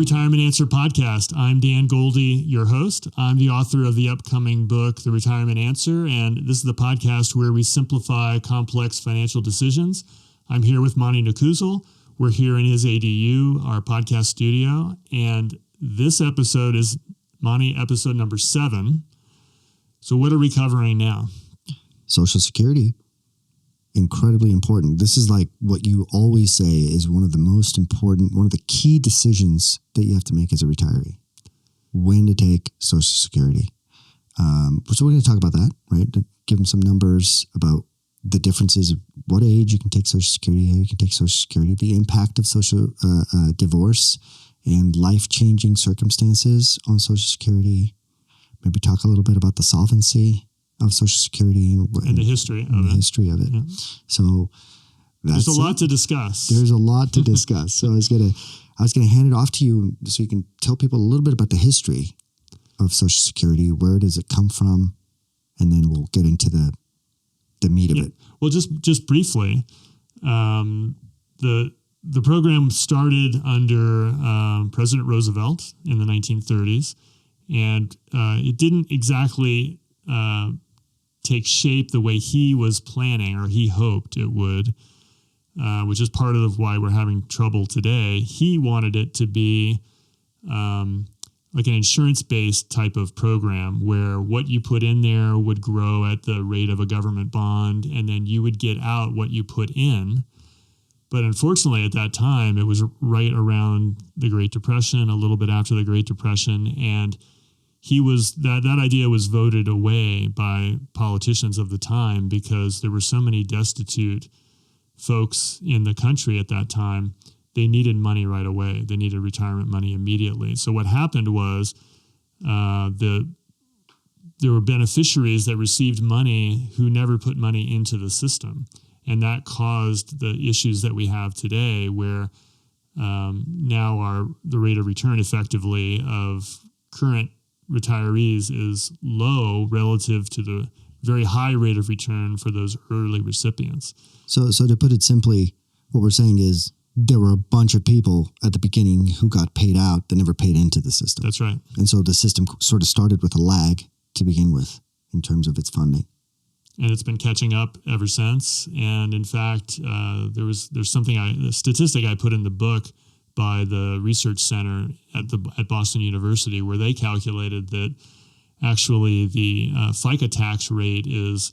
Retirement Answer podcast. I'm Dan Goldie, your host. I'm the author of the upcoming book, The Retirement Answer, and this is the podcast where we simplify complex financial decisions. I'm here with Monie. We're here in his ADU, our podcast studio, and this episode is, Monie, episode number 7. So what are we covering now? Social Security. Incredibly important. This is like what you always say is one of the most important, one of the key decisions that you have to make as a retiree. When to take Social Security. So we're going to talk about that, right? To give them some numbers about the differences of what age you can take Social Security, how you can take Social Security, the impact of social divorce and life-changing circumstances on Social Security. Maybe talk a little bit about the solvency of Social Security and the history of it. Yeah. So there's a lot to discuss. There's a lot to discuss. So I was gonna hand it off to you so you can tell people a little bit about the history of Social Security. Where does it come from? And then we'll get into the meat of it. Well, just briefly, the program started under President Roosevelt in the 1930s, and it didn't exactly take shape the way he was planning or he hoped it would, which is part of why we're having trouble today. He wanted it to be like an insurance-based type of program where what you put in there would grow at the rate of a government bond, and then you would get out what you put in. But unfortunately, at that time, it was right around the Great Depression, a little bit after the Great Depression, and that idea was voted away by politicians of the time because there were so many destitute folks in the country at that time. They needed money right away. They needed retirement money immediately. So what happened was there were beneficiaries that received money who never put money into the system. And that caused the issues that we have today where now the rate of return effectively of current retirees is low relative to the very high rate of return for those early recipients. So to put it simply, what we're saying is there were a bunch of people at the beginning who got paid out that never paid into the system. That's right. And so the system sort of started with a lag to begin with in terms of its funding. And it's been catching up ever since. And in fact, there's a statistic I put in the book by the research center at Boston University, where they calculated that actually the FICA tax rate is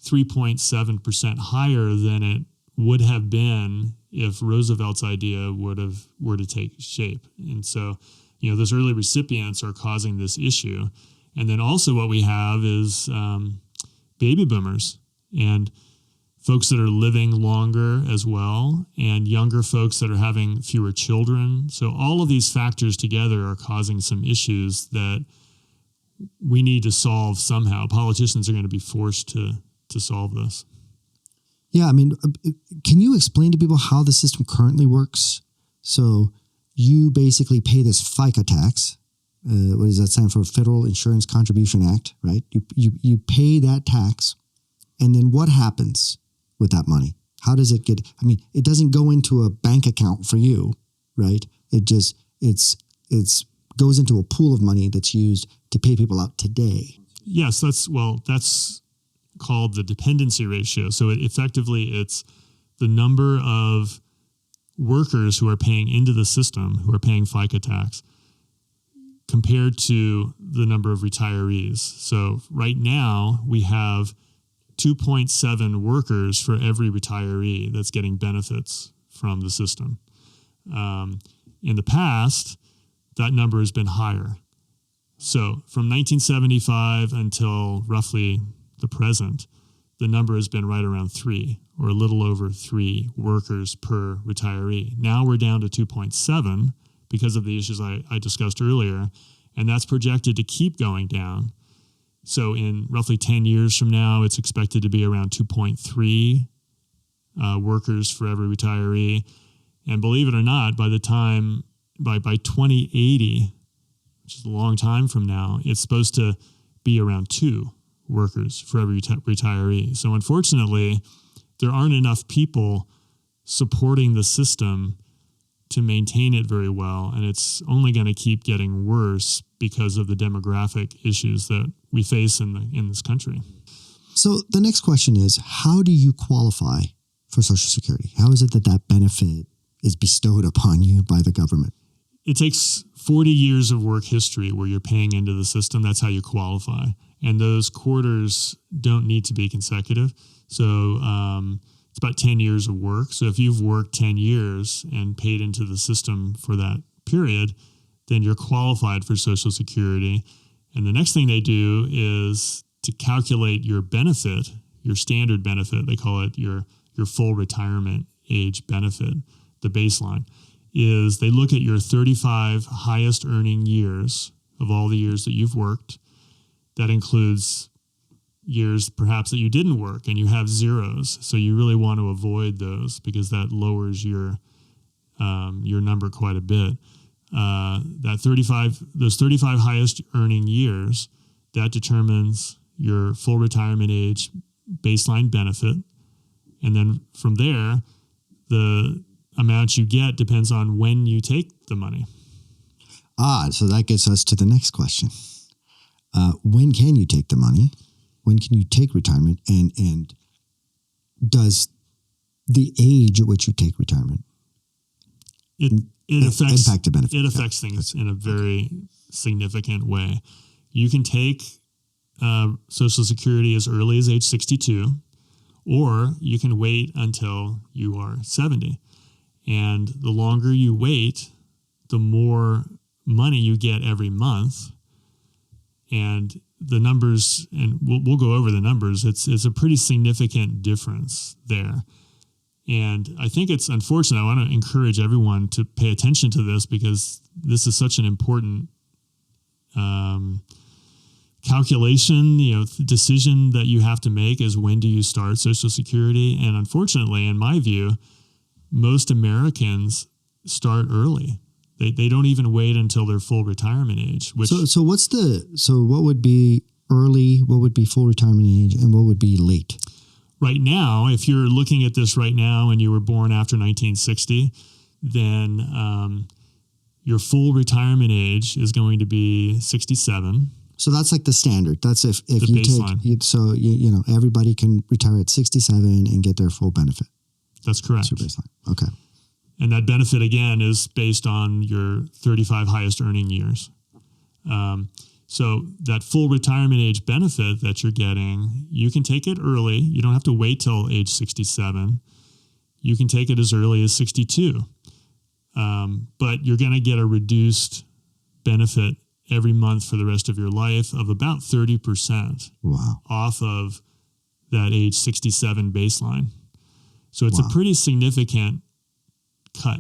3.7% higher than it would have been if Roosevelt's idea were to take shape. And so, those early recipients are causing this issue. And then also what we have is baby boomers and folks that are living longer as well, and younger folks that are having fewer children. So all of these factors together are causing some issues that we need to solve somehow. Politicians are going to be forced to solve this. Yeah, I mean, can you explain to people how the system currently works? So you basically pay this FICA tax. What does that stand for? Federal Insurance Contribution Act, right? You pay that tax, and then what happens with that money? How does it get? I mean, it doesn't go into a bank account for you, right? It's goes into a pool of money that's used to pay people out today. Yes, that's called the dependency ratio. So it's the number of workers who are paying into the system, who are paying FICA tax, compared to the number of retirees. So right now we have 2.7 workers for every retiree that's getting benefits from the system. In the past, that number has been higher. So from 1975 until roughly the present, the number has been right around 3 or a little over 3 workers per retiree. Now we're down to 2.7 because of the issues I discussed earlier, and that's projected to keep going down. So in roughly 10 years from now, it's expected to be around 2.3 workers for every retiree. And believe it or not, by 2080, which is a long time from now, it's supposed to be around 2 workers for every retiree. So unfortunately, there aren't enough people supporting the system to maintain it very well, and it's only going to keep getting worse because of the demographic issues that we face in this country. So the next question is, how do you qualify for Social Security? How is it that benefit is bestowed upon you by the government? It takes 40 years of work history where you're paying into the system. That's how you qualify. And those quarters don't need to be consecutive. So it's about 10 years of work. So if you've worked 10 years and paid into the system for that period, then you're qualified for Social Security. And the next thing they do is to calculate your benefit, your standard benefit. They call it your full retirement age benefit, the baseline. Is they look at your 35 highest earning years of all the years that you've worked. That includes years perhaps that you didn't work and you have zeros. So you really want to avoid those because that lowers your number quite a bit. Those 35 highest earning years, that determines your full retirement age baseline benefit. And then from there, the amount you get depends on when you take the money. So that gets us to the next question. When can you take the money? When can you take retirement? And does the age at which you take retirement impact the benefit? It affects things in a very significant way. You can take Social Security as early as age 62, or you can wait until you are 70. And the longer you wait, the more money you get every month. And the numbers, and we'll go over the numbers, it's a pretty significant difference there. And I think it's unfortunate. I want to encourage everyone to pay attention to this because this is such an important calculation, decision that you have to make is when do you start Social Security? And unfortunately, in my view, most Americans start early. They don't even wait until their full retirement age. So what would be early, what would be full retirement age, and what would be late? Right now, if you're looking at this right now and you were born after 1960, then your full retirement age is going to be 67. So that's like the standard. That's if the you baseline. take, everybody can retire at 67 and get their full benefit. That's correct. That's your baseline. Okay. And that benefit, again, is based on your 35 highest earning years. So that full retirement age benefit that you're getting, you can take it early. You don't have to wait till age 67. You can take it as early as 62. But you're going to get a reduced benefit every month for the rest of your life of about 30% off of that age 67 baseline. So it's a pretty significant cut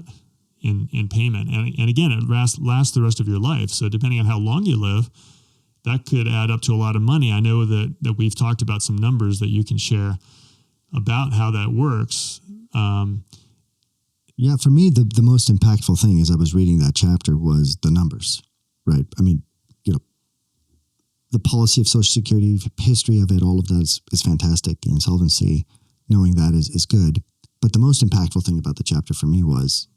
in payment. And again, it lasts the rest of your life. So depending on how long you live, that could add up to a lot of money. I know that we've talked about some numbers that you can share about how that works. Yeah, for me, the most impactful thing as I was reading that chapter was the numbers, right? I mean, the policy of Social Security, history of it, all of that is fantastic. The insolvency, knowing that is good. But the most impactful thing about the chapter for me was,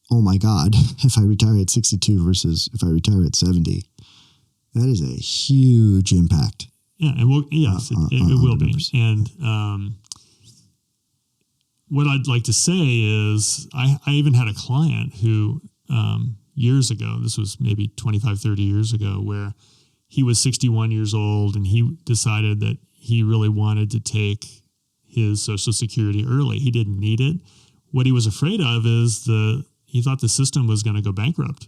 oh my God, if I retire at 62 versus if I retire at 70, that is a huge impact. Yeah, and it will be. Numbers. And what I'd like to say is I even had a client who years ago, this was maybe 25, 30 years ago, where he was 61 years old and he decided that he really wanted to take his Social Security early. He didn't need it. What he was afraid of is he thought the system was going to go bankrupt.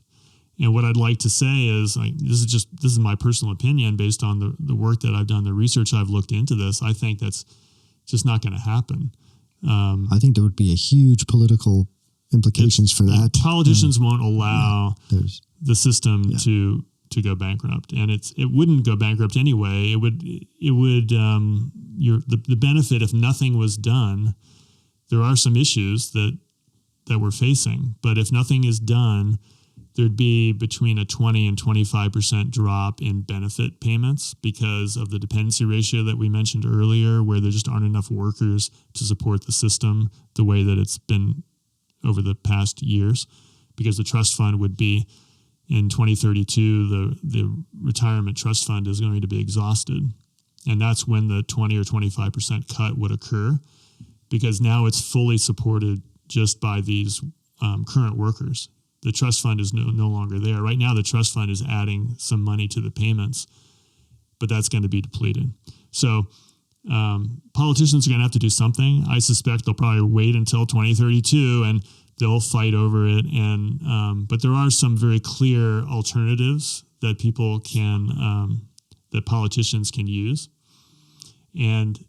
And what I'd like to say is, this is my personal opinion based on the work that I've done, the research I've looked into this. I think that's just not going to happen. I think there would be a huge political implications for that. Politicians won't allow the system to go bankrupt, and it wouldn't go bankrupt anyway. It would the benefit if nothing was done. There are some issues that we're facing, but if nothing is done, there'd be between a 20 and 25% drop in benefit payments because of the dependency ratio that we mentioned earlier, where there just aren't enough workers to support the system the way that it's been over the past years, because the trust fund would be in 2032, the retirement trust fund is going to be exhausted. And that's when the 20 or 25% cut would occur, because now it's fully supported just by these current workers. The trust fund is no longer there. Right now, the trust fund is adding some money to the payments, but that's going to be depleted. So politicians are going to have to do something. I suspect they'll probably wait until 2032 and they'll fight over it. And but there are some very clear alternatives that people can, that politicians can use. And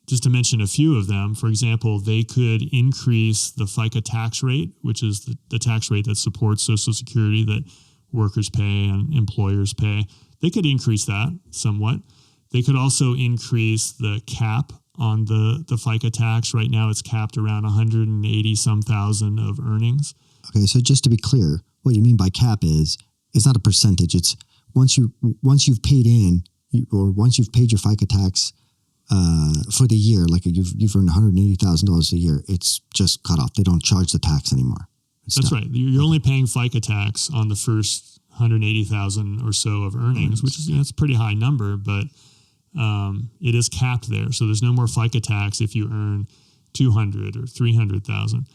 just to mention a few of them, for example, they could increase the FICA tax rate, which is the tax rate that supports Social Security that workers pay and employers pay. They could increase that somewhat. They could also increase the cap on the FICA tax. Right now it's capped around 180-some thousand of earnings. Okay, so just to be clear, what you mean by cap is it's not a percentage. It's once you've paid in, or once you've paid your FICA tax for the year, like you've earned $180,000 a year, it's just cut off. They don't charge the tax anymore. That's right. You're only paying FICA tax on the first 180,000 or so of earnings, which is that's a pretty high number, but it is capped there. So there's no more FICA tax if you earn 200 or 300,000.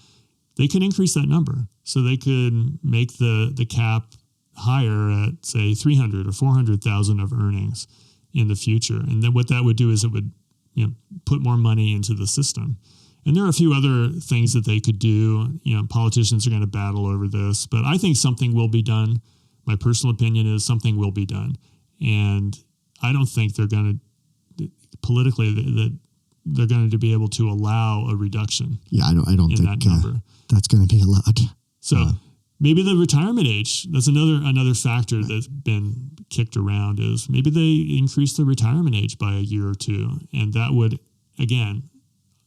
They could increase that number, so they could make the cap higher at say 300 or 400,000 of earnings in the future. And then what that would do is it would put more money into the system. And there are a few other things that they could do. Politicians are going to battle over this, but I think something will be done. My personal opinion is something will be done. And I don't think they're going to, politically, that they're going to be able to allow a reduction. Yeah, I don't think that number. That's going to be allowed. So maybe the retirement age, that's another factor that's been kicked around, is maybe they increase the retirement age by a year or two. And that would, again,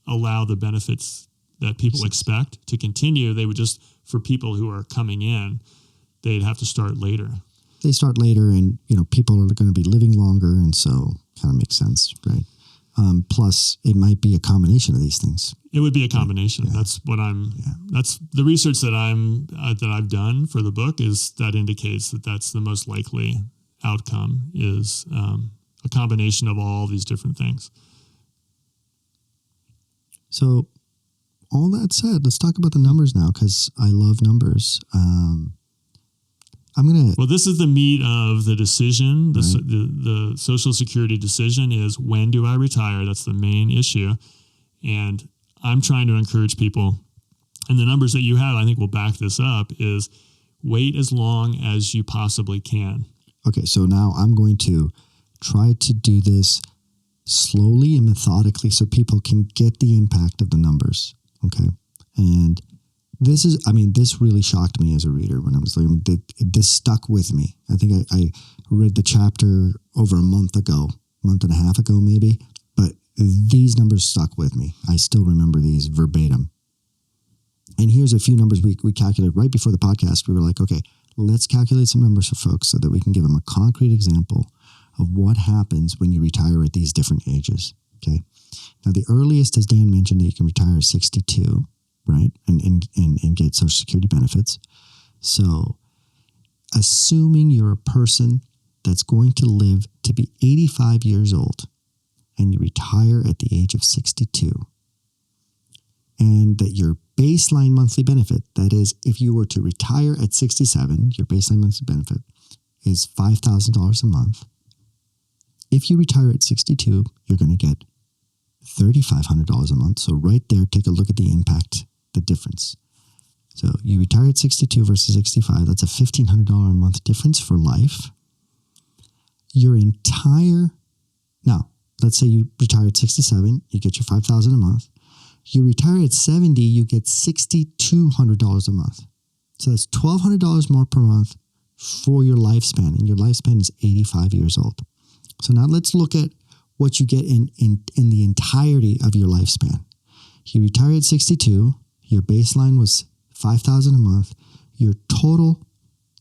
allow the benefits that people expect to continue. They would just, for people who are coming in, they'd have to start later. They start later, and people are going to be living longer, and so kind of makes sense, right? Plus, it might be a combination of these things. It would be a combination. Yeah. That's what that's the research that I've done for the book that indicates that that's the most likely outcome, is a combination of all these different things. So, all that said, let's talk about the numbers now, because I love numbers. Well, this is the meat of the decision. The Social Security decision is, when do I retire? That's the main issue. And I'm trying to encourage people, and the numbers that you have, I think, will back this up, is wait as long as you possibly can. Okay, so now I'm going to try to do this slowly and methodically so people can get the impact of the numbers. Okay. And this really shocked me as a reader when I was learning. This stuck with me. I think I read the chapter over a month and a half ago, maybe, but these numbers stuck with me. I still remember these verbatim. And here's a few numbers we calculated right before the podcast. We were like, okay, let's calculate some numbers for folks so that we can give them a concrete example of what happens when you retire at these different ages. Okay. Now, the earliest, as Dan mentioned, that you can retire is 62, right? And get Social Security benefits. So, assuming you're a person that's going to live to be 85 years old and you retire at the age of 62, and that your baseline monthly benefit, that is, if you were to retire at 67, your baseline monthly benefit is $5,000 a month. If you retire at 62, you're going to get $3,500 a month. So right there, take a look at the impact, the difference. So you retire at 62 versus 65. That's a $1,500 a month difference for life. Now, let's say you retire at 67, you get your $5,000 a month. You retire at 70, you get $6,200 a month. So that's $1,200 more per month for your lifespan, and your lifespan is 85 years old. So now let's look at what you get in the entirety of your lifespan. You retire at 62, your baseline was $5,000 a month. Your total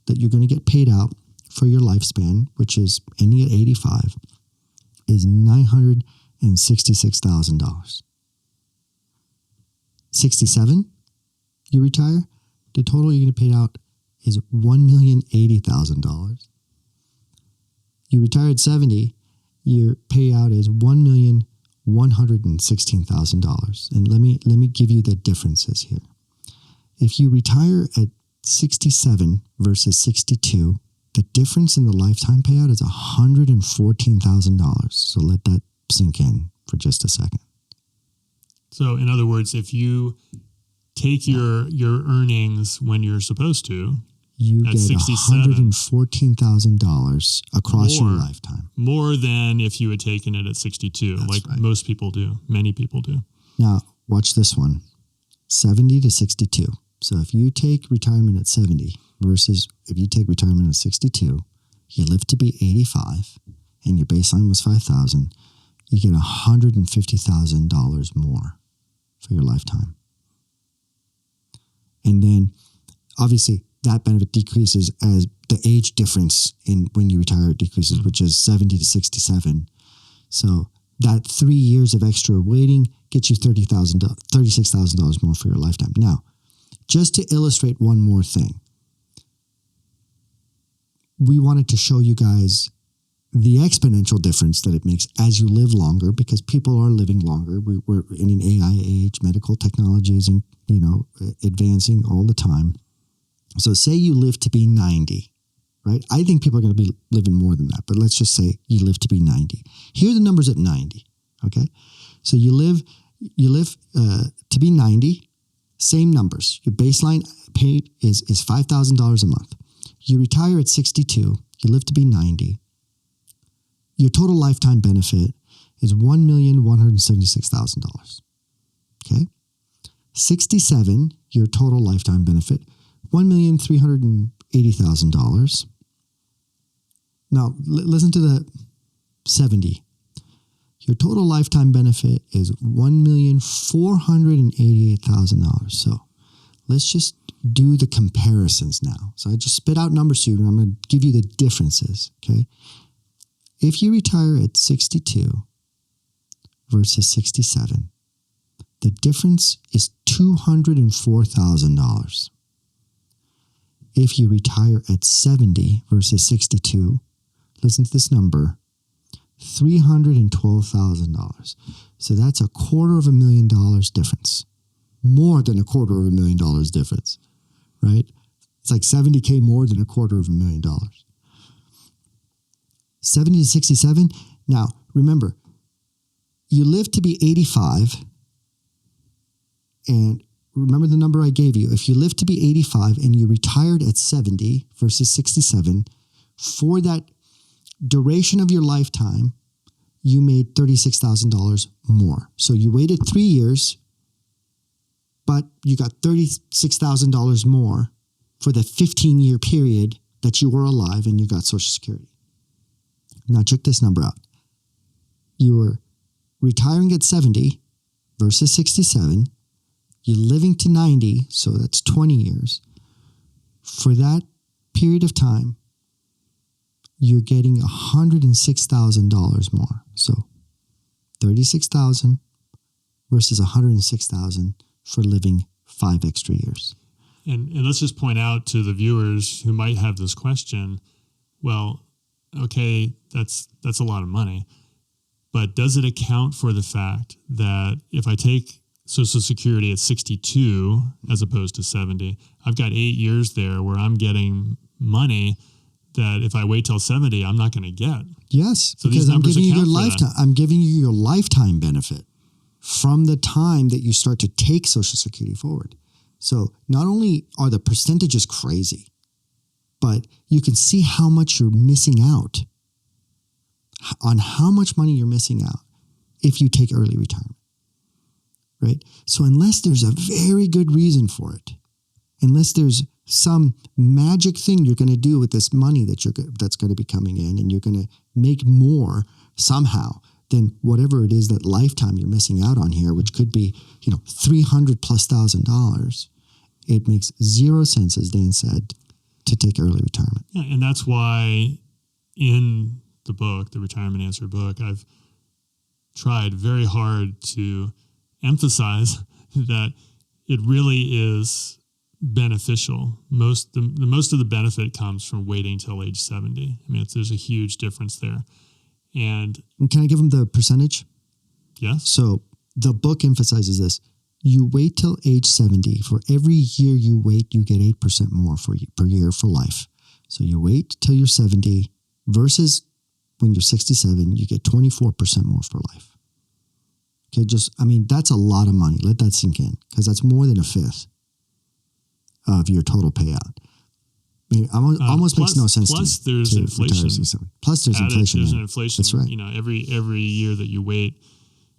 that you're going to get paid out for your lifespan, which is ending at 85, is $966,000. 67, You retire, the total you're going to pay out is $1,080,000. You retire at 70, your payout is $1,116,000. And let me give you the differences here. If you retire at 67 versus 62, the difference in the lifetime payout is $114,000. So let that sink in for just a second. So in other words, if you take your earnings when you're supposed to, you at get 67, $114,000 across your lifetime. More than if you had taken it at 62, That's like right. most people do, many people do. Now, watch this one, 70 to 62. So if you take retirement at 70 versus if you take retirement at 62, you live to be 85 and your baseline was 5,000, you get $150,000 more for your lifetime. And then obviously that benefit decreases as the age difference in when you retire decreases, which is 70 to 67. So that 3 years of extra waiting gets you $36,000 more for your lifetime. Now, just to illustrate one more thing, we wanted to show you guys the exponential difference that it makes as you live longer, because people are living longer. We're in an AI age, medical technology is advancing all the time. So say you live to be 90, right? I think people are going to be living more than that, but let's just say you live to be 90. Here are the numbers at 90, okay? So you live to be 90, same numbers. Your baseline paid is $5,000 a month. You retire at 62, you live to be 90. Your total lifetime benefit is $1,176,000, okay? 67, your total lifetime benefit, $1,380,000. Now, listen to the 70. Your total lifetime benefit is $1,488,000. So let's just do the comparisons now. So I just spit out numbers to you, and I'm going to give you the differences, okay? If you retire at 62 versus 67, the difference is $204,000. If you retire at 70 versus 62, listen to this number, $312,000. So that's $250,000 difference. More than $250,000 difference, right? It's like $70K more than $250,000. 70 to 67. Now, remember, you live to be 85, and remember the number I gave you. If you live to be 85 and you retired at 70 versus 67, for that duration of your lifetime, you made $36,000 more. So you waited 3 years, but you got $36,000 more for the 15-year period that you were alive and you got Social Security. Now check this number out. You were retiring at 70 versus 67. You're living to 90, so that's 20 years. For that period of time, you're getting $106,000 more. So $36,000 versus $106,000 for living 5 extra years. And let's just point out to the viewers who might have this question, well, okay, that's a lot of money, but does it account for the fact that if I take Social Security at 62 as opposed to 70, I've got 8 years there where I'm getting money that if I wait till 70, I'm not going to get. Yes, so because I'm giving you your lifetime. That. I'm giving you your lifetime benefit from the time that you start to take Social Security forward. So not only are the percentages crazy, but you can see how much you're missing out on how much money you're missing out if you take early retirement, right? So unless there's a very good reason for it, unless there's some magic thing you're going to do with this money that's going to be coming in, and you're going to make more somehow than whatever it is that lifetime you're missing out on here, which could be, $300,000+, it makes zero sense, as Dan said, to take early retirement. Yeah, and that's why in the book, the Retirement Answer book, I've tried very hard to emphasize that it really is beneficial. The most of the benefit comes from waiting till age 70. I mean, there's a huge difference there. And can I give them the percentage? Yes. So the book emphasizes this. You wait till age 70. For every year you wait, you get 8% more per year for life. So you wait till you're 70 versus when you're 67, you get 24% more for life. Okay, that's a lot of money. Let that sink in, because that's more than a fifth of your total payout. I mean, almost makes no sense to me. Plus, there's inflation. Plus, there's inflation. There's an inflation. That's right. You know, every year that you wait,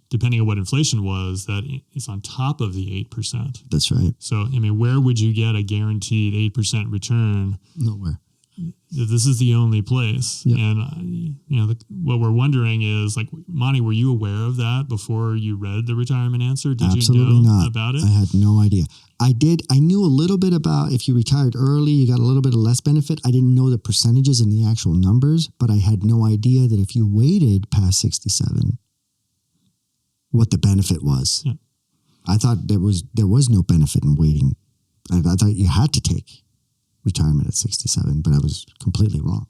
depending on what inflation was, that is on top of the 8%. That's right. So, I mean, where would you get a guaranteed 8% return? Nowhere. This is the only place. Yep. And, what we're wondering is, like, Monie, were you aware of that before you read the retirement answer? Did Absolutely you know not. about it? I had no idea. I knew a little bit about if you retired early, you got a little bit of less benefit. I didn't know the percentages and the actual numbers, but I had no idea that if you waited past 67, what the benefit was. Yeah. I thought there was no benefit in waiting. I thought you had to take retirement at 67, but I was completely wrong.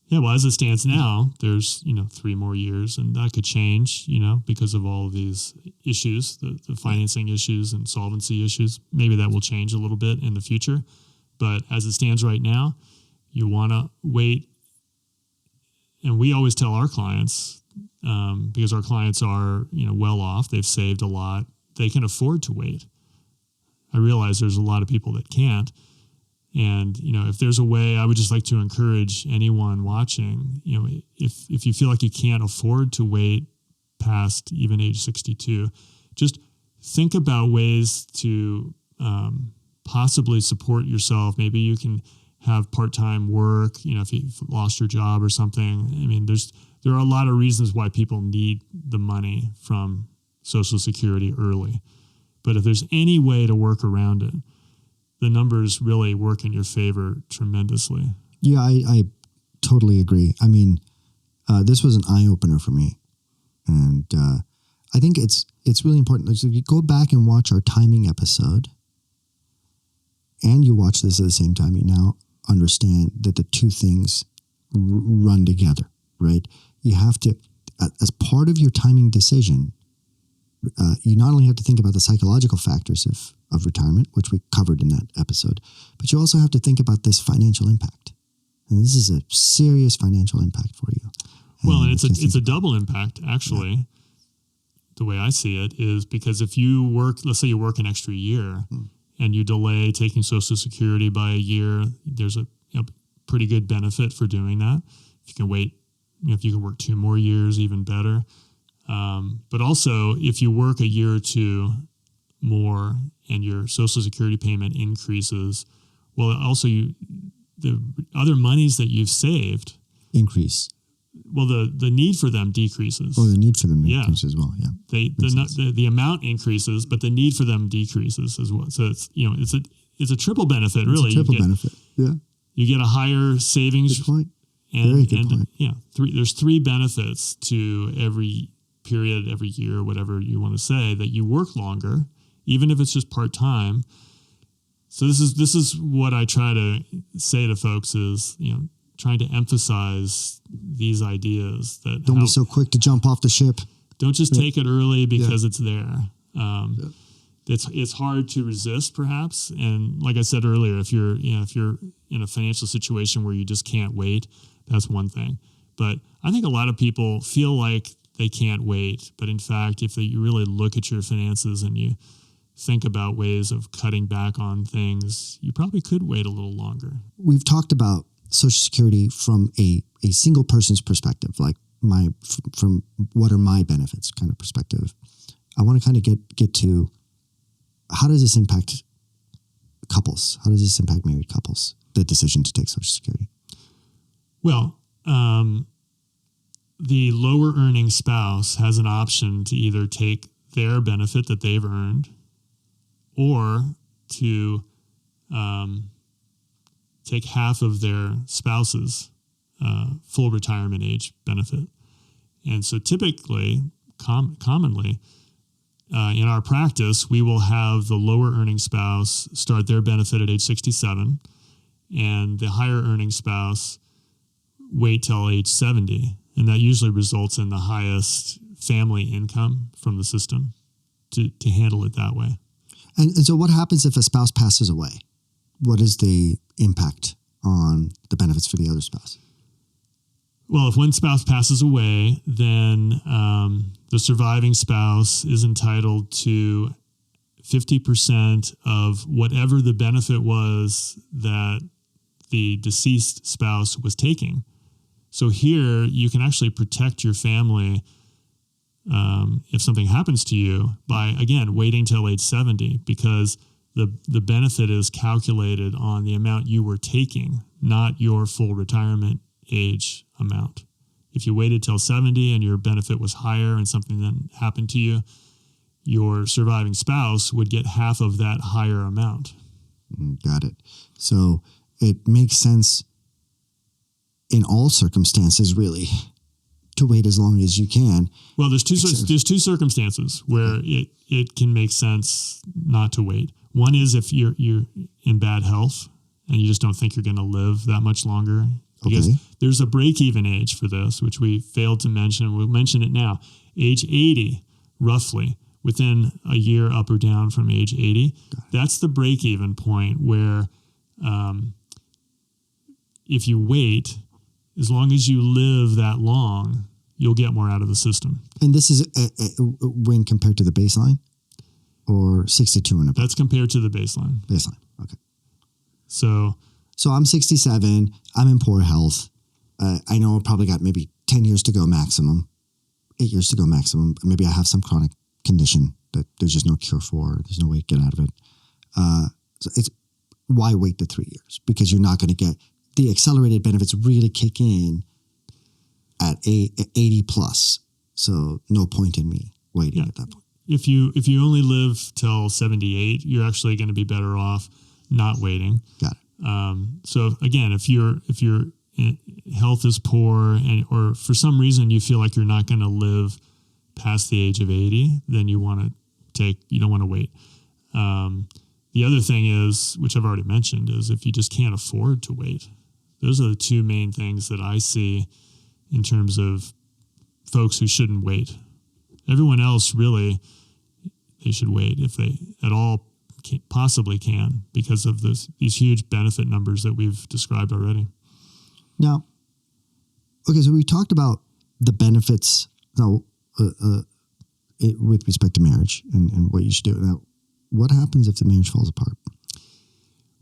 Yeah, well, as it stands now, there's, 3 more years, and that could change, because of all of these issues, the financing issues and solvency issues. Maybe that will change a little bit in the future. But as it stands right now, you want to wait. And we always tell our clients, because our clients are, well off, they've saved a lot, they can afford to wait. I realize there's a lot of people that can't. And, if there's a way, I would just like to encourage anyone watching, if you feel like you can't afford to wait past even age 62, just think about ways to possibly support yourself. Maybe you can have part-time work, if you've lost your job or something. I mean, there are a lot of reasons why people need the money from Social Security early. But if there's any way to work around it, the numbers really work in your favor tremendously. Yeah, I totally agree. I mean, this was an eye-opener for me. And I think it's really important. So if you go back and watch our timing episode, and you watch this at the same time, you now understand that the two things run together, right? You have to, as part of your timing decision, you not only have to think about the psychological factors of retirement, which we covered in that episode, but you also have to think about this financial impact. And this is a serious financial impact for you. Well, and it's a double impact, actually. Yeah. The way I see it is because if you work, let's say you work an extra year and you delay taking Social Security by a year, there's a pretty good benefit for doing that. If you can wait, if you can work 2 more years, even better. But also, if you work a year or 2 more and your Social Security payment increases, well, also the other monies that you've saved increase. Well, the need for them decreases. Oh, the need for them decreases as well. Yeah, the amount increases, but the need for them decreases as well. So it's a triple benefit, really. It's a triple benefit. Yeah, you get a higher savings. Good point. Very good point. Yeah, there's 3 benefits to every period, every year, whatever you want to say, that you work longer, even if it's just part-time. So this is what I try to say to folks is, trying to emphasize these ideas that don't be so quick to jump off the ship. Don't just take it early because it's there. It's hard to resist, perhaps. And like I said earlier, if you're in a financial situation where you just can't wait, that's one thing. But I think a lot of people feel like they can't wait. But in fact, if you really look at your finances and you think about ways of cutting back on things, you probably could wait a little longer. We've talked about Social Security from a single person's perspective, like from what are my benefits kind of perspective. I want to kind of get to how does this impact couples? How does this impact married couples, the decision to take Social Security? Well, the lower earning spouse has an option to either take their benefit that they've earned or to take half of their spouse's full retirement age benefit. And so typically, commonly, in our practice, we will have the lower earning spouse start their benefit at age 67, and the higher earning spouse wait till age 70. And that usually results in the highest family income from the system to handle it that way. And so what happens if a spouse passes away? What is the impact on the benefits for the other spouse? Well, if one spouse passes away, then the surviving spouse is entitled to 50% of whatever the benefit was that the deceased spouse was taking. So here you can actually protect your family if something happens to you by, again, waiting till age 70, because the benefit is calculated on the amount you were taking, not your full retirement age amount. If you waited till 70 and your benefit was higher and something then happened to you, your surviving spouse would get half of that higher amount. Got it. So it makes sense in all circumstances, really, to wait as long as you can. Well, there's two circumstances where it can make sense not to wait. One is if you're in bad health and you just don't think you're going to live that much longer. Because there's a break-even age for this, which we failed to mention. We'll mention it now. Age 80, roughly, within a year up or down from age 80, that's the break-even point where if you wait, as long as you live that long, you'll get more out of the system. And this is when compared to the baseline, or 62 and above? That's compared to the baseline. Baseline, okay. So I'm 67. I'm in poor health. I know I probably got maybe 10 years to go maximum, 8 years to go maximum. Maybe I have some chronic condition that there's just no cure for. There's no way to get out of it. So it's why wait the 3 years? Because you're not going to get the accelerated benefits really kick in at 80 plus. So no point in me waiting at that point. If you only live till 78, you're actually going to be better off not waiting. Got it. So again, if your health is poor or for some reason you feel like you're not going to live past the age of 80, then you don't want to wait. The other thing is, which I've already mentioned, is if you just can't afford to wait. Those are the two main things that I see in terms of folks who shouldn't wait. Everyone else, really, they should wait if they at all possibly can, because of these huge benefit numbers that we've described already. Now, okay, so we talked about the benefits now, with respect to marriage and what you should do. Now, what happens if the marriage falls apart?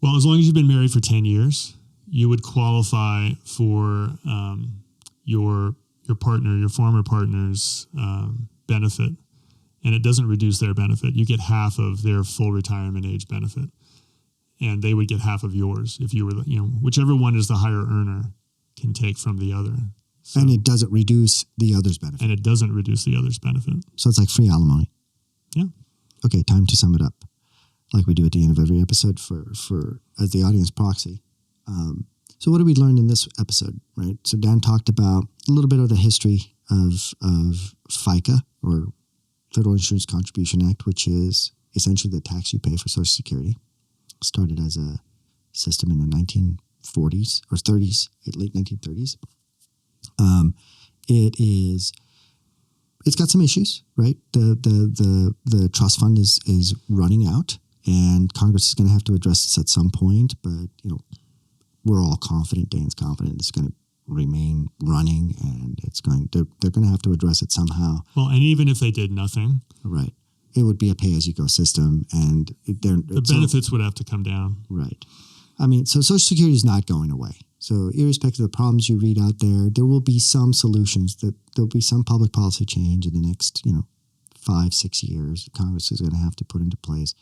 Well, as long as you've been married for 10 years, you would qualify for your partner, your former partner's benefit. And it doesn't reduce their benefit. You get half of their full retirement age benefit, and they would get half of yours if you were, whichever one is the higher earner can take from the other. So, and it doesn't reduce the other's benefit. And it doesn't reduce the other's benefit. So it's like free alimony. Yeah. Okay, time to sum it up, like we do at the end of every episode for as the audience proxy. So what did we learn in this episode, right? So Dan talked about a little bit of the history of FICA, or Federal Insurance Contribution Act, which is essentially the tax you pay for Social Security. Started as a system in the 1940s or 30s, late 1930s. It's got some issues, right? The trust fund is running out, and Congress is going to have to address this at some point. But we're all confident. Dan's confident it's going to remain running, and they're going to have to address it somehow. Well, and even if they did nothing, right, it would be a pay-as-you-go system, and the benefits would have to come down. Right. I mean, so Social Security is not going away. So irrespective of the problems you read out there will be some solutions. There'll be some public policy change in the next 5-6 years. Congress is going to have to put into place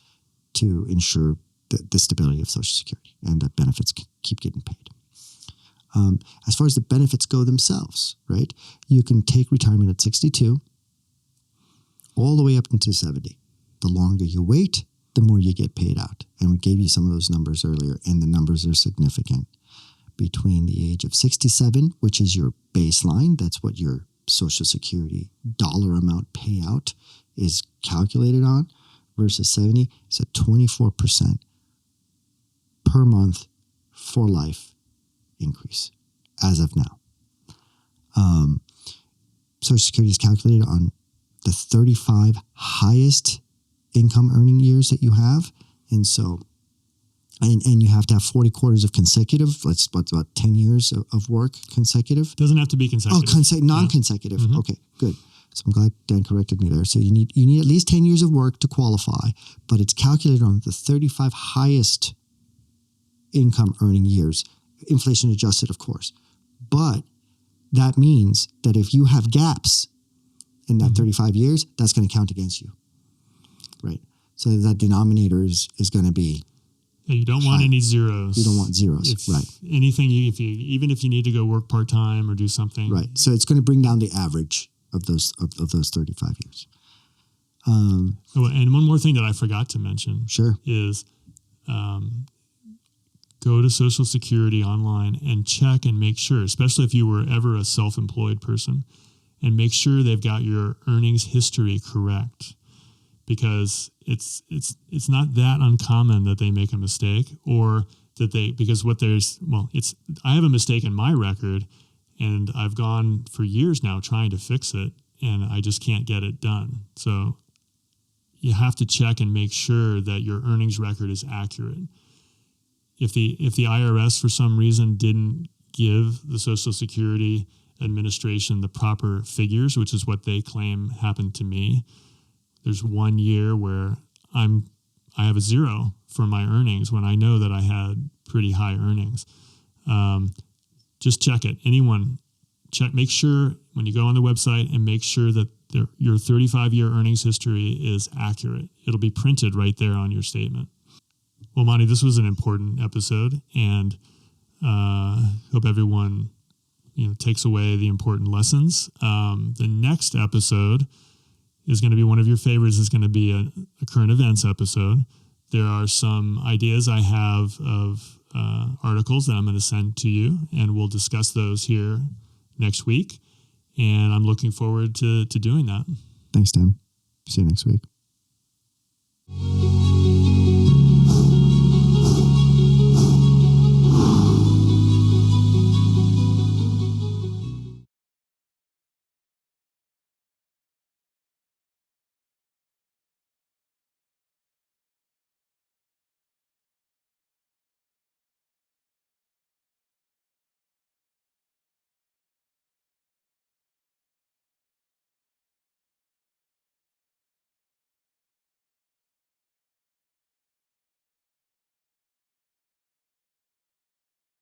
to ensure the stability of Social Security and that benefits keep getting paid. As far as the benefits go themselves, right? You can take retirement at 62 all the way up into 70. The longer you wait, the more you get paid out. And we gave you some of those numbers earlier, and the numbers are significant. Between the age of 67, which is your baseline, that's what your Social Security dollar amount payout is calculated on versus 70, it's a 24% per month for life increase as of now. Social Security is calculated on the 35 highest income earning years that you have. And so, and you have to have 40 quarters of consecutive, what's about 10 years of work consecutive. Doesn't have to be consecutive. Oh, non-consecutive. Mm-hmm. Okay, good. So I'm glad Dan corrected me there. So you need at least 10 years of work to qualify, but it's calculated on the 35 highest income earning years, inflation adjusted, of course. But that means that if you have gaps in that 35 years, that's going to count against you, right? So that denominator is going to be you don't want any zeros. You don't want zeros, right? Anything, even if you need to go work part-time or do something. Right. So it's going to bring down the average of those 35 years. And one more thing that I forgot to mention is go to Social Security online and check and make sure, especially if you were ever a self-employed person, and make sure they've got your earnings history correct. Because it's not that uncommon that they make a mistake, or that I have a mistake in my record, and I've gone for years now trying to fix it, and I just can't get it done. So you have to check and make sure that your earnings record is accurate. If the IRS for some reason didn't give the Social Security Administration the proper figures, which is what they claim happened to me, there's 1 year where I have a zero for my earnings when I know that I had pretty high earnings. Just check it. Make sure when you go on the website and make sure that your 35-year earnings history is accurate. It'll be printed right there on your statement. Well, Monie, this was an important episode, and hope everyone takes away the important lessons. The next episode is going to be one of your favorites. Is going to be a current events episode. There are some ideas I have of articles that I'm going to send to you, and we'll discuss those here next week. And I'm looking forward to doing that. Thanks, Dan. See you next week.